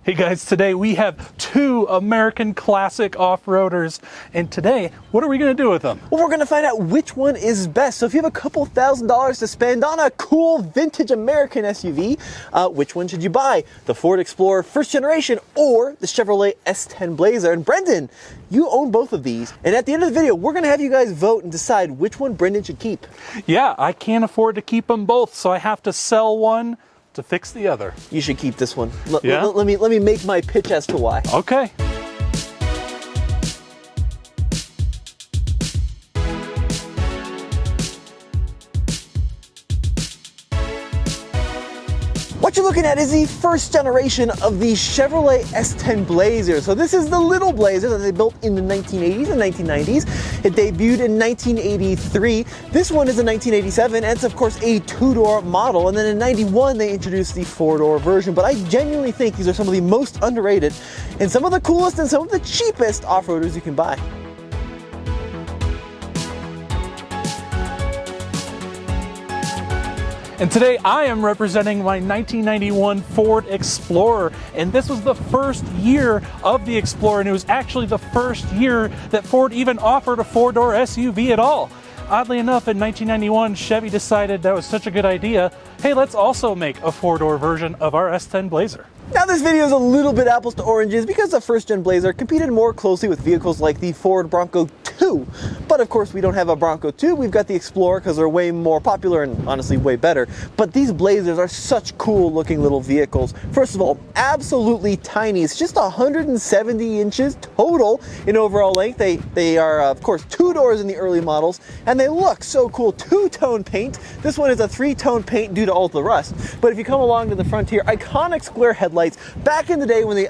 Hey guys, today we have two American classic off-roaders, and today, what are we going to do with them? Well, we're going to find out which one is best. So if you have a couple $1,000s to spend on a cool vintage American SUV, which one should you buy? The Ford Explorer first generation or the Chevrolet S10 Blazer? And Brendan, you own both of these. And at the end of the video, we're going to have you guys vote and decide which one Brendan should keep. Yeah, I can't afford to keep them both, so I have to sell one to fix the other. You should keep this one. Yeah? Let me make my pitch as to why. Okay. What you're looking at is the first generation of the Chevrolet S10 Blazer. So this is the little Blazer that they built in the 1980s and 1990s. It debuted in 1983. This one is a 1987, and it's of course a two-door model. And then in 91, they introduced the four-door version. But I genuinely think these are some of the most underrated and some of the coolest and some of the cheapest off-roaders you can buy. And today I am representing my 1991 Ford Explorer, and this was the first year of the Explorer, and it was actually the first year that Ford even offered a four-door SUV at all. Oddly enough, in 1991, Chevy decided that was such a good idea, hey, let's also make a four-door version of our S10 Blazer. Now this video is a little bit apples to oranges because the first gen Blazer competed more closely with vehicles like the Ford Bronco 2. But of course we don't have a Bronco 2, we've got the Explorer because they're way more popular and honestly way better. But these Blazers are such cool looking little vehicles. First of all, absolutely tiny. It's just 170 inches total in overall length. They are of course two doors in the early models, and they look so cool. Two-tone paint. This one is a three-tone paint due to all the rust. But if you come along to the front here, iconic square headlights. Back in the day when they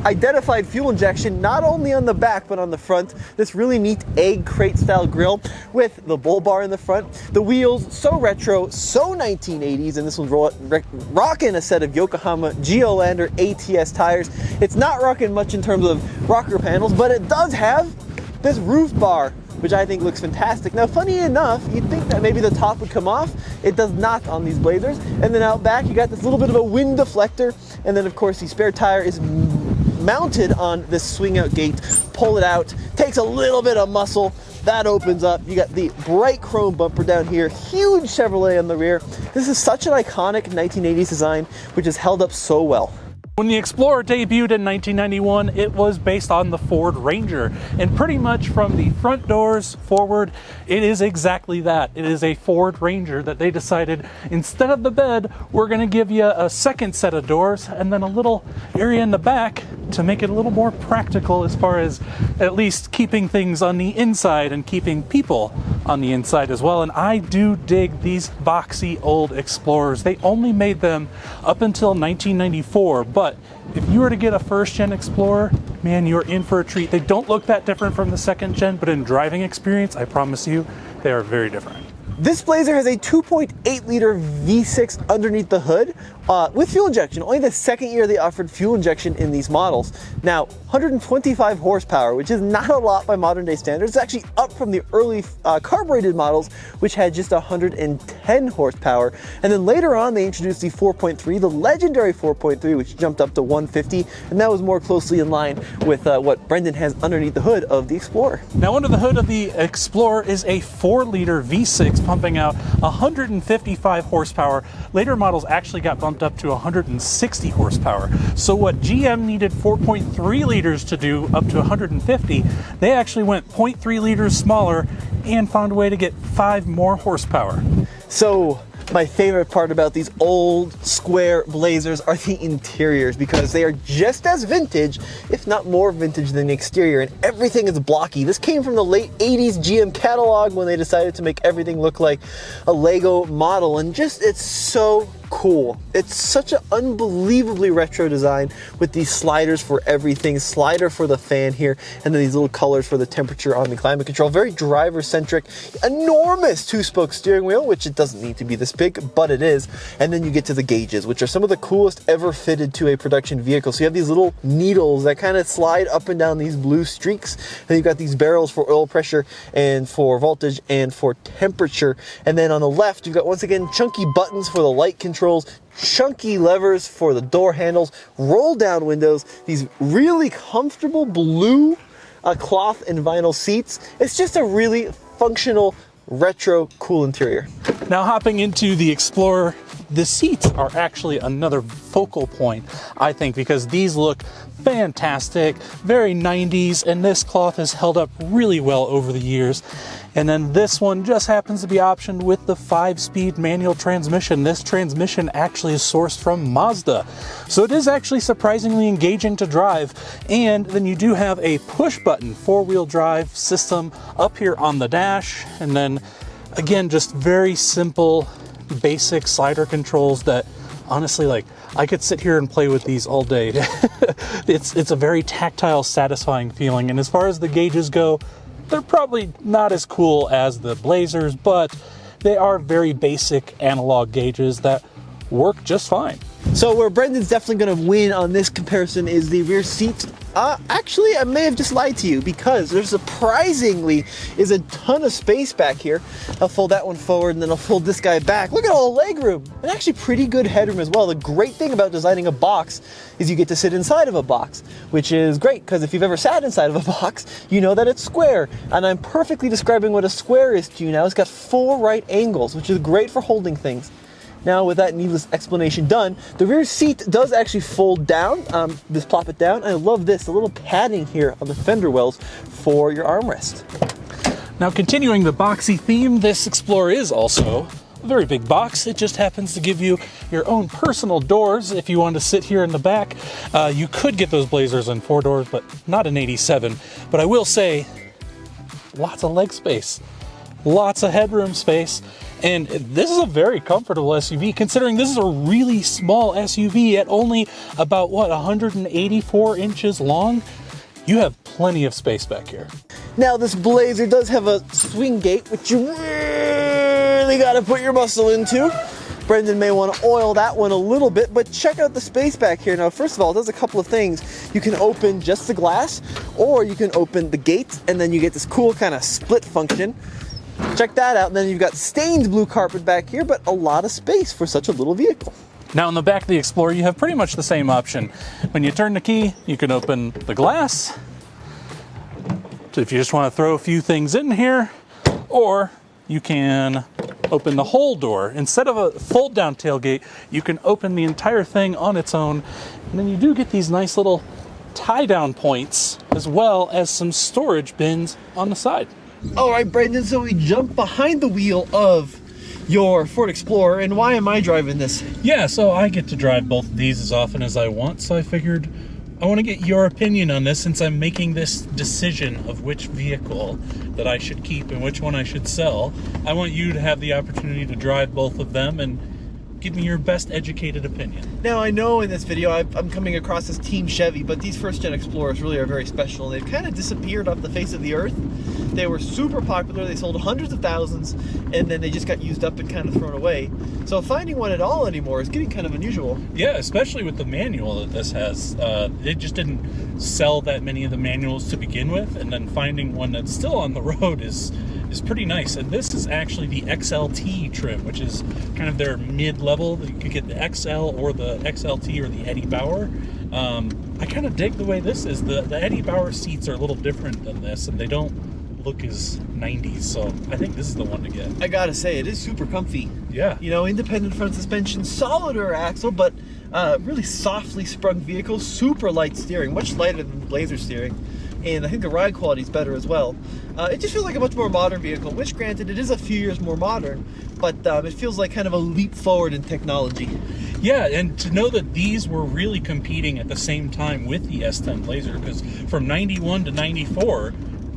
identified fuel injection not only on the back but on the front, this really neat egg crate style grille with the bull bar in the front. The wheels so retro, so 1980s, and this one's rocking a set of Yokohama Geolandar ATS tires. It's not rocking much in terms of rocker panels, but it does have this roof bar, which I think looks fantastic. Now, funny enough, you'd think that maybe the top would come off. It does not on these Blazers. And then out back, you got this little bit of a wind deflector. And then, of course, the spare tire is mounted on this swing-out gate. Pull it out. Takes a little bit of muscle. That opens up. You got the bright chrome bumper down here. Huge Chevrolet on the rear. This is such an iconic 1980s design, which has held up so well. When the Explorer debuted in 1991, it was based on the Ford Ranger, and pretty much from the front doors forward, it is exactly that. It is a Ford Ranger that they decided instead of the bed, we're going to give you a second set of doors and then a little area in the back to make it a little more practical as far as at least keeping things on the inside and keeping people on the inside as well. And I do dig these boxy old Explorers. They only made them up until 1994, but if you were to get a first gen Explorer, man, you're in for a treat. They don't look that different from the second gen, but in driving experience, I promise you, they are very different. This Blazer has a 2.8 liter V6 underneath the hood with fuel injection. Only the second year they offered fuel injection in these models. Now, 125 horsepower, which is not a lot by modern day standards. It's actually up from the early carbureted models, which had just 110 horsepower. And then later on, they introduced the 4.3, the legendary 4.3, which jumped up to 150. And that was more closely in line with what Brendan has underneath the hood of the Explorer. Now, under the hood of the Explorer is a 4-liter V6 pumping out 155 horsepower. Later models actually got bumped up to 160 horsepower. So what GM needed 4.3 liters to do up to 150, they actually went 0.3 liters smaller and found a way to get 5 more horsepower. So my favorite part about these old square Blazers are the interiors, because they are just as vintage, if not more vintage than the exterior, and everything is blocky. This came from the late 80s GM catalog when they decided to make everything look like a Lego model, and just, it's so cool. It's such an unbelievably retro design with these sliders for everything, slider for the fan here, and then these little colors for the temperature on the climate control. Very driver-centric, enormous 2-spoke steering wheel, which it doesn't need to be this big, but it is. And then you get to the gauges, which are some of the coolest ever fitted to a production vehicle. So you have these little needles that kind of slide up and down these blue streaks. And you've got these barrels for oil pressure and for voltage and for temperature. And then on the left, you've got, once again, chunky buttons for the light control controls, chunky levers for the door handles, roll down windows, these really comfortable blue cloth and vinyl seats. It's just a really functional, retro, cool interior. Now hopping into the Explorer, the seats are actually another focal point, I think, because these look fantastic, very 90s, and this cloth has held up really well over the years. And then this one just happens to be optioned with the 5-speed manual transmission. This transmission actually is sourced from Mazda. So it is actually surprisingly engaging to drive. And then you do have a push button 4-wheel drive system up here on the dash. And then again, just very simple, basic slider controls that honestly, like, I could sit here and play with these all day. It's a very tactile, satisfying feeling. And as far as the gauges go, they're probably not as cool as the Blazers, but they are very basic analog gauges that work just fine. So where Brendan's definitely going to win on this comparison is the rear seat. Actually, I may have just lied to you, because there surprisingly is a ton of space back here. I'll fold that one forward and then I'll fold this guy back. Look at all the leg room, and actually pretty good headroom as well. The great thing about designing a box is you get to sit inside of a box, which is great, because if you've ever sat inside of a box, you know that it's square. And I'm perfectly describing what a square is to you now. It's got 4 right angles, which is great for holding things. Now, with that needless explanation done, the rear seat does actually fold down. Just plop it down. I love this, a little padding here on the fender wells for your armrest. Now, continuing the boxy theme, this Explorer is also a very big box. It just happens to give you your own personal doors if you want to sit here in the back. You could get those Blazers in 4 doors, but not in 87. But I will say, lots of leg space, lots of headroom space. And this is a very comfortable SUV, considering this is a really small SUV at only about, 184 inches long. You have plenty of space back here. Now, this Blazer does have a swing gate, which you really got to put your muscle into. Brendan may want to oil that one a little bit, but check out the space back here. Now, first of all, it does a couple of things. You can open just the glass, or you can open the gate, and then you get this cool kind of split function. Check that out. And then you've got stained blue carpet back here, but a lot of space for such a little vehicle. Now, in the back of the Explorer, you have pretty much the same option. When you turn the key, you can open the glass. So if you just want to throw a few things in here, or you can open the whole door. Instead of a fold-down tailgate, you can open the entire thing on its own. And then you do get these nice little tie-down points, as well as some storage bins on the side. All right, Brendan, so we jump behind the wheel of your Ford Explorer, and why am I driving this? Yeah, so I get to drive both of these as often as I want, so I figured I want to get your opinion on this, since I'm making this decision of which vehicle that I should keep and which one I should sell. I want you to have the opportunity to drive both of them and give me your best educated opinion. Now, I know in this video I'm coming across as Team Chevy, but these first-gen Explorers really are very special. They've kind of disappeared off the face of the earth. They were super popular. They sold hundreds of thousands, and then they just got used up and kind of thrown away. So finding one at all anymore is getting kind of unusual. Yeah, especially with the manual that this has. It just didn't sell that many of the manuals to begin with, and then finding one that's still on the road is pretty nice. And this is actually the XLT trim, which is kind of their mid-level. You could get the XL or the XLT or the Eddie Bauer. I kind of dig the way this is. The Eddie Bauer seats are a little different than this, and they don't look as 90s, so I think this is the one to get. I gotta say, it is super comfy. Yeah. You know, independent front suspension, solid rear axle, but really softly sprung vehicle, super light steering, much lighter than the Blazer steering. And I think the ride quality is better as well. It just feels like a much more modern vehicle, which granted, it is a few years more modern, but it feels like kind of a leap forward in technology. Yeah, and to know that these were really competing at the same time with the S10 Blazer, because from 91 to 94,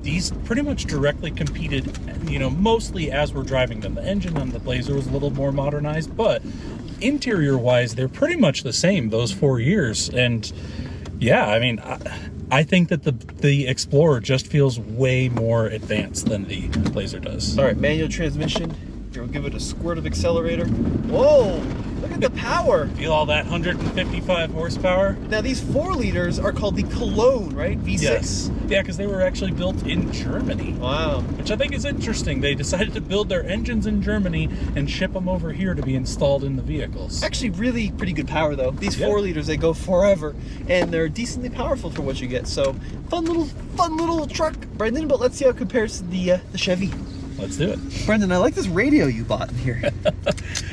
these pretty much directly competed, you know, mostly as we're driving them. The engine on the Blazer was a little more modernized, but interior-wise, they're pretty much the same those 4 years. And yeah, I mean, I think that the Explorer just feels way more advanced than the Blazer does. All right, manual transmission. We'll give it a squirt of accelerator. Whoa! Look at the power. Feel all that 155 horsepower? Now these 4 liters are called the Cologne, right? V6? Yes. Yeah, because they were actually built in Germany. Wow. Which I think is interesting. They decided to build their engines in Germany and ship them over here to be installed in the vehicles. Actually, really pretty good power though. These 4 liters, they go forever, and they're decently powerful for what you get. So fun little truck, Brendan. But let's see how it compares to the Chevy. Let's do it. Brendan, I like this radio you bought in here.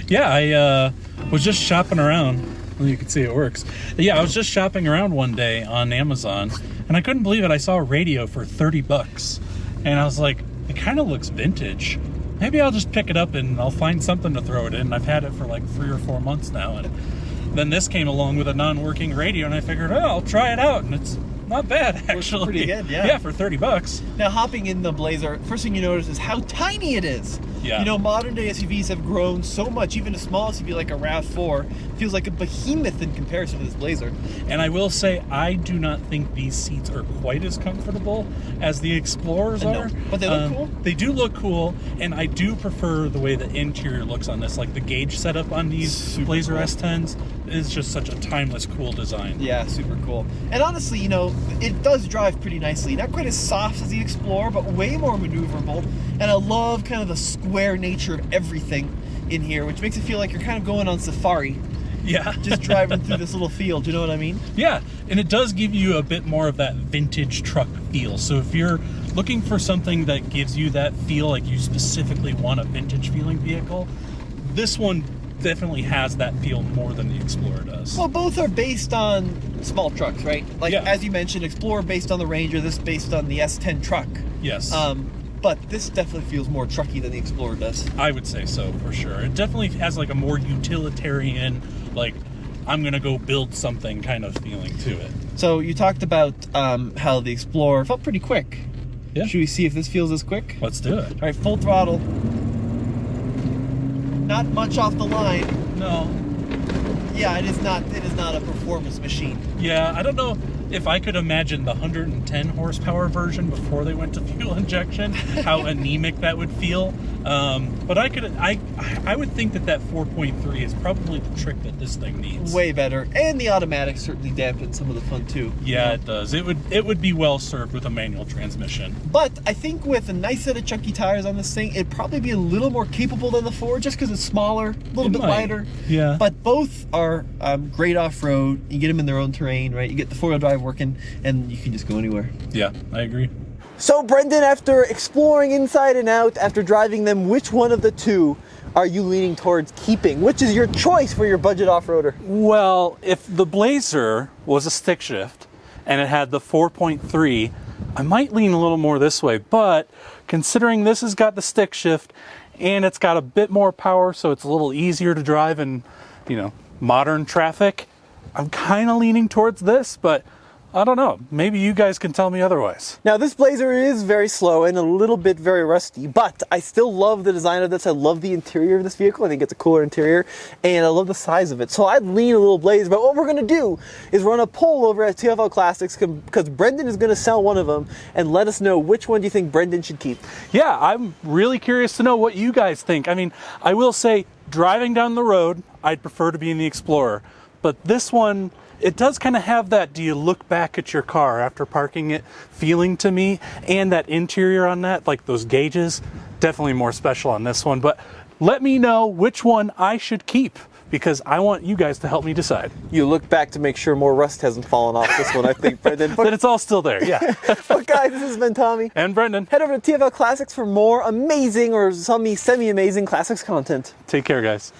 Yeah, I was just shopping around. Well, you can see it works. Yeah, I was just shopping around one day on Amazon, and I couldn't believe it. I saw a radio for $30, and I was like, it kind of looks vintage. Maybe I'll just pick it up and I'll find something to throw it in. I've had it for like 3 or 4 months now, and then this came along with a non-working radio, and I figured, oh, I'll try it out, and it's not bad, actually. Pretty good, yeah. Yeah, for $30. Now, hopping in the Blazer, first thing you notice is how tiny it is. Yeah. You know, modern day SUVs have grown so much. Even a small SUV like a RAV4 feels like a behemoth in comparison to this Blazer. And I will say, I do not think these seats are quite as comfortable as the Explorers are. But they look cool. They do look cool, and I do prefer the way the interior looks on this. Like the gauge setup on these Super Blazer cool. S10s is just such a timeless, cool design. Yeah, super cool. And honestly, you know, it does drive pretty nicely. Not quite as soft as the Explorer, but way more maneuverable. And I love kind of the square nature of everything in here, which makes it feel like you're kind of going on safari. Yeah. Just driving through this little field, you know what I mean? Yeah, and it does give you a bit more of that vintage truck feel. So if you're looking for something that gives you that feel, like you specifically want a vintage feeling vehicle, this one definitely has that feel more than the Explorer does. Well, both are based on small trucks, right? Like, Yeah. as you mentioned, Explorer based on the Ranger, this based on the S10 truck. Yes. But this definitely feels more trucky than the Explorer does. I would say so, for sure. It definitely has like a more utilitarian, like, I'm gonna go build something kind of feeling to it. So you talked about how the Explorer felt pretty quick. Yeah. Should we see if this feels as quick? Let's do it. All right, full throttle. Not much off the line. No. Yeah, it is not a performance machine. Yeah, I don't know if I could imagine the 110 horsepower version before they went to fuel injection, how anemic that would feel. But I would think that 4.3 is probably the trick that this thing needs. Way better. And the automatic certainly dampened some of the fun too. Yeah, it does. It would be well served with a manual transmission. But I think with a nice set of chunky tires on this thing, it'd probably be a little more capable than the Ford, just because it's smaller, a little bit lighter. Yeah. But both are great off-road. You get them in their own terrain, right? You get the four-wheel drive working, and you can just go anywhere. Yeah, I agree. So, Brendan, after exploring inside and out, after driving them, which one of the two are you leaning towards keeping? Which is your choice for your budget off-roader? Well, if the Blazer was a stick shift and it had the 4.3, I might lean a little more this way, but considering this has got the stick shift and it's got a bit more power, so it's a little easier to drive in, modern traffic, I'm kind of leaning towards this, but I don't know. Maybe you guys can tell me otherwise. Now, this Blazer is very slow and a little bit very rusty, but I still love the design of this. I love the interior of this vehicle. I think it's a cooler interior, and I love the size of it. So I'd lean a little Blazer, but what we're going to do is run a poll over at TFL Classics because Brendan is going to sell one of them, and let us know which one do you think Brendan should keep. Yeah, I'm really curious to know what you guys think. I mean, I will say, driving down the road, I'd prefer to be in the Explorer, but this one, it does kind of have that, do you look back at your car after parking it feeling to me, and that interior on that, like those gauges, definitely more special on this one. But let me know which one I should keep, because I want you guys to help me decide. You look back to make sure more rust hasn't fallen off this one, I think, Brendan. But it's all still there, yeah. But guys, this has been Tommy. And Brendan. Head over to TFL Classics for more amazing or semi-amazing classics content. Take care, guys.